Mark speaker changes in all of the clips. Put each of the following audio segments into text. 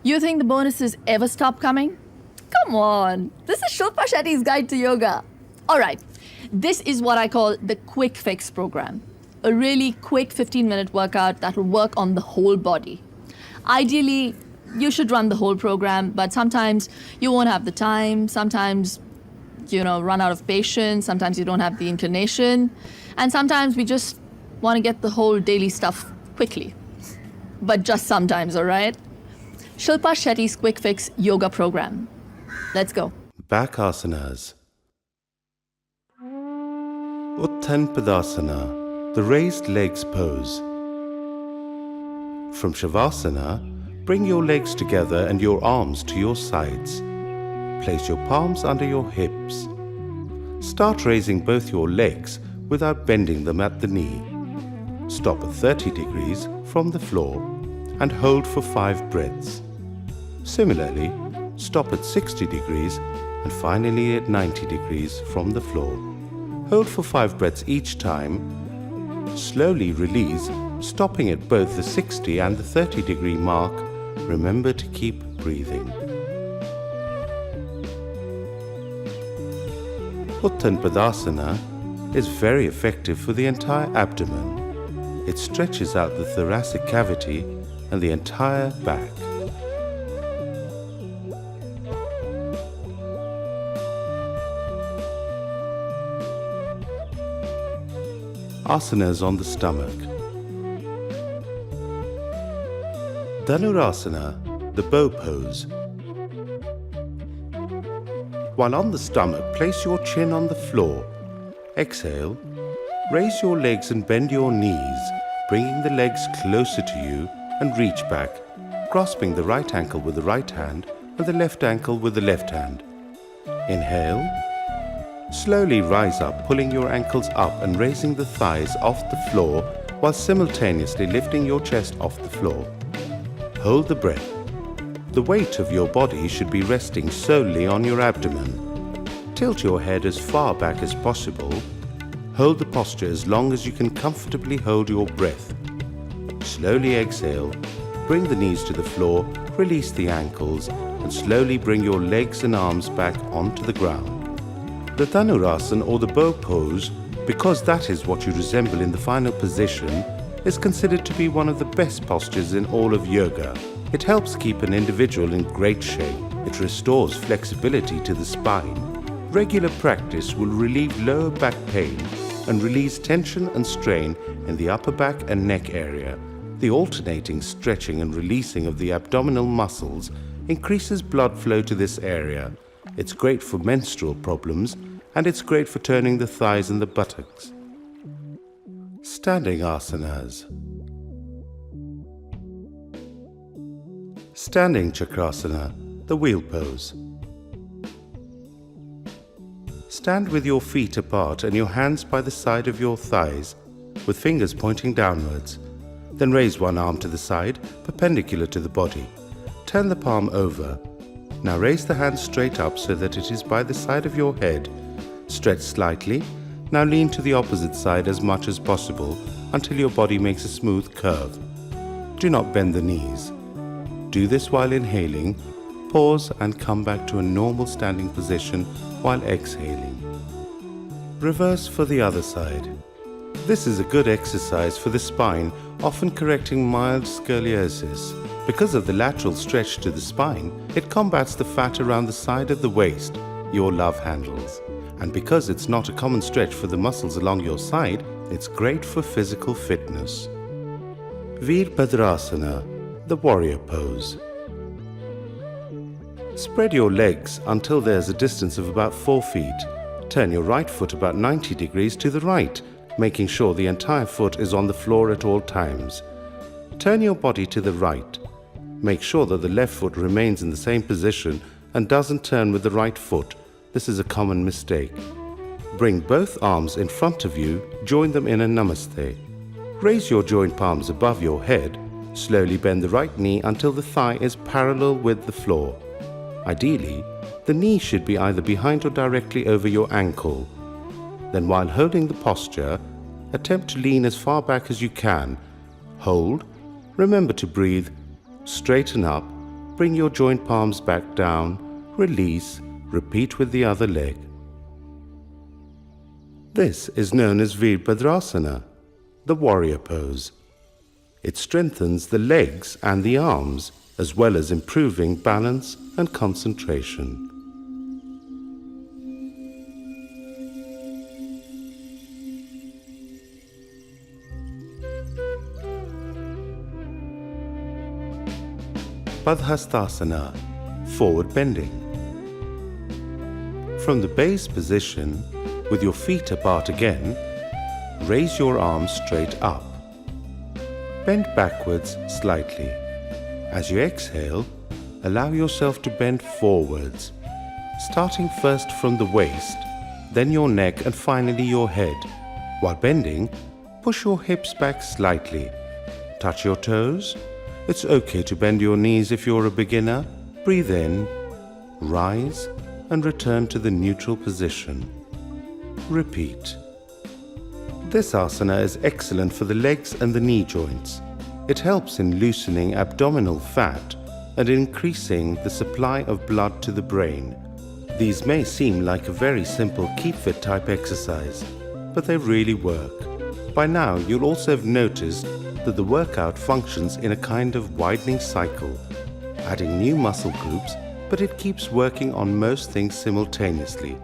Speaker 1: You think the bonuses ever stop coming? Come on, this is Shilpa Shetty's Guide to Yoga. All right, this is what I call the quick fix program. A really quick 15-minute workout that will work on the whole body. Ideally, you should run the whole program, but sometimes you won't have the time, sometimes run out of patience, sometimes you don't have the inclination, and sometimes we just want to get the whole daily stuff quickly. But just sometimes, all right? Shilpa Shetty's Quick Fix Yoga Program. Let's go.
Speaker 2: Back asanas. Uttan Padasana, the raised legs pose. From Shavasana, bring your legs together and your arms to your sides. Place your palms under your hips. Start raising both your legs without bending them at the knee. Stop at 30 degrees from the floor and hold for 5 breaths. Similarly, stop at 60 degrees and finally at 90 degrees from the floor. Hold for 5 breaths each time. Slowly release, stopping at both the 60 and the 30 degree mark. Remember to keep breathing. Uttan Padasana is very effective for the entire abdomen. It stretches out the thoracic cavity and the entire back. Asanas on the stomach. Dhanurasana, the bow pose. While on the stomach, place your chin on the floor. Exhale. Raise your legs and bend your knees, bringing the legs closer to you and reach back, grasping the right ankle with the right hand and the left ankle with the left hand. Inhale. Slowly rise up, pulling your ankles up and raising the thighs off the floor while simultaneously lifting your chest off the floor. Hold the breath. The weight of your body should be resting solely on your abdomen. Tilt your head as far back as possible. Hold the posture as long as you can comfortably hold your breath. Slowly exhale, bring the knees to the floor, release the ankles, and slowly bring your legs and arms back onto the ground. The Dhanurasana or the bow pose, because that is what you resemble in the final position, is considered to be one of the best postures in all of yoga. It helps keep an individual in great shape. It restores flexibility to the spine. Regular practice will relieve lower back pain and release tension and strain in the upper back and neck area. The alternating stretching and releasing of the abdominal muscles increases blood flow to this area. It's great for menstrual problems and it's great for turning the thighs and the buttocks. Standing asanas. Standing chakrasana, the wheel pose. Stand with your feet apart and your hands by the side of your thighs, with fingers pointing downwards. Then raise one arm to the side, perpendicular to the body. Turn the palm over. Now raise the hand straight up so that it is by the side of your head. Stretch slightly. Now lean to the opposite side as much as possible until your body makes a smooth curve. Do not bend the knees. Do this while inhaling. Pause and come back to a normal standing position while exhaling. Reverse for the other side. This is a good exercise for the spine, often correcting mild scoliosis. Because of the lateral stretch to the spine, it combats the fat around the side of the waist, your love handles. And because it's not a common stretch for the muscles along your side, it's great for physical fitness. Virabhadrasana, the warrior pose. Spread your legs until there's a distance of about 4 feet. Turn your right foot about 90 degrees to the right, making sure the entire foot is on the floor at all times. Turn your body to the right. Make sure that the left foot remains in the same position and doesn't turn with the right foot. This is a common mistake. Bring both arms in front of you, join them in a namaste. Raise your joined palms above your head. Slowly bend the right knee until the thigh is parallel with the floor. Ideally, the knee should be either behind or directly over your ankle. Then while holding the posture, attempt to lean as far back as you can. Hold, remember to breathe, straighten up, Bring your joint palms back down, release, repeat with the other leg. This is known as Virabhadrasana, the warrior pose. It strengthens the legs and the arms, as well as improving balance and concentration. Padhastasana, forward bending. From the base position, with your feet apart again, raise your arms straight up. Bend backwards slightly. As you exhale, allow yourself to bend forwards, starting first from the waist, then your neck and finally your head. While bending, push your hips back slightly. Touch your toes. It's okay to bend your knees if you're a beginner. Breathe in, rise, and return to the neutral position. Repeat. This asana is excellent for the legs and the knee joints. It helps in loosening abdominal fat and increasing the supply of blood to the brain. These may seem like a very simple keep fit type exercise, but they really work. By now, you'll also have noticed that the workout functions in a kind of widening cycle, adding new muscle groups, but it keeps working on most things simultaneously.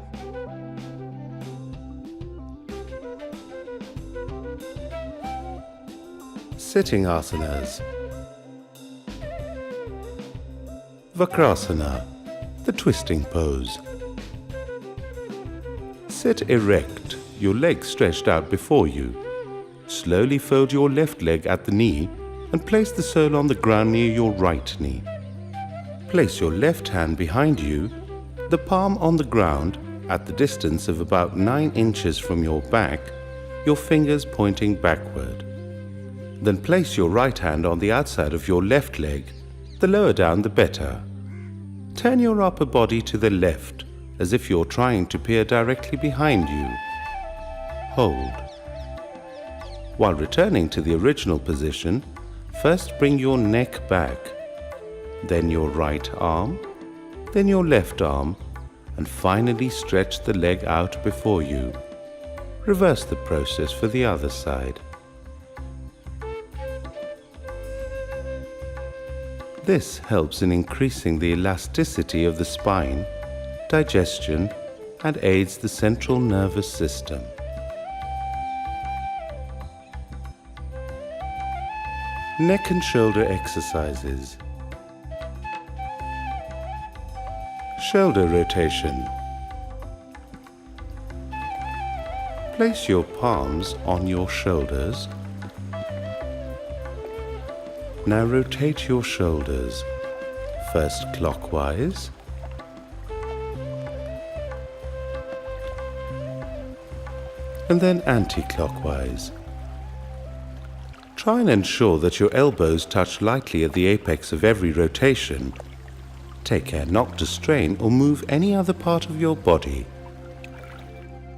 Speaker 2: Sitting asanas. Vakrasana, the twisting pose. Sit erect, your legs stretched out before you. Slowly fold your left leg at the knee and place the sole on the ground near your right knee. Place your left hand behind you, the palm on the ground at the distance of about 9 inches from your back, your fingers pointing backward. Then place your right hand on the outside of your left leg, the lower down the better. Turn your upper body to the left, as if you're trying to peer directly behind you. Hold. While returning to the original position, first bring your neck back, then your right arm, then your left arm, and finally stretch the leg out before you. Reverse the process for the other side. This helps in increasing the elasticity of the spine, digestion, and aids the central nervous system. Neck and shoulder exercises. Shoulder rotation. Place your palms on your shoulders. Now rotate your shoulders, first clockwise, and then anti-clockwise. Try and ensure that your elbows touch lightly at the apex of every rotation. Take care not to strain or move any other part of your body.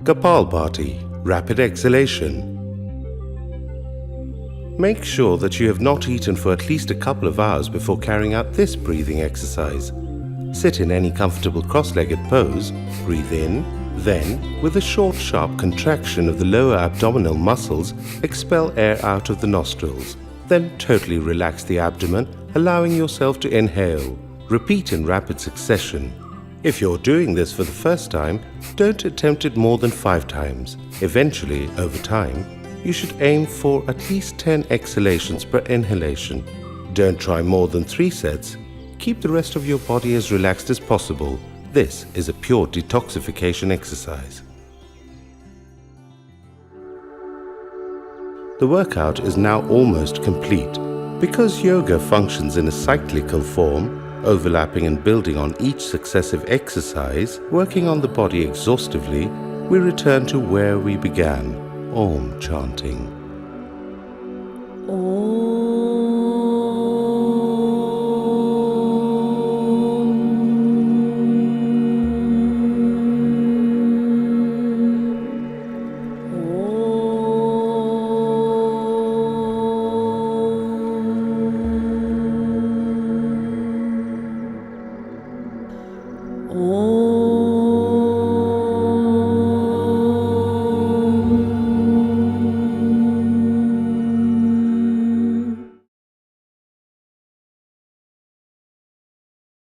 Speaker 2: Kapalbhati, rapid exhalation. Make sure that you have not eaten for at least a couple of hours before carrying out this breathing exercise. Sit in any comfortable cross-legged pose, breathe in, then, with a short, sharp contraction of the lower abdominal muscles, expel air out of the nostrils. Then totally relax the abdomen, allowing yourself to inhale. Repeat in rapid succession. If you're doing this for the first time, don't attempt it more than 5 times. Eventually, over time, you should aim for at least 10 exhalations per inhalation. Don't try more than 3 sets. Keep the rest of your body as relaxed as possible. This is a pure detoxification exercise. The workout is now almost complete. Because yoga functions in a cyclical form, overlapping and building on each successive exercise, working on the body exhaustively, we return to where we began, Om chanting.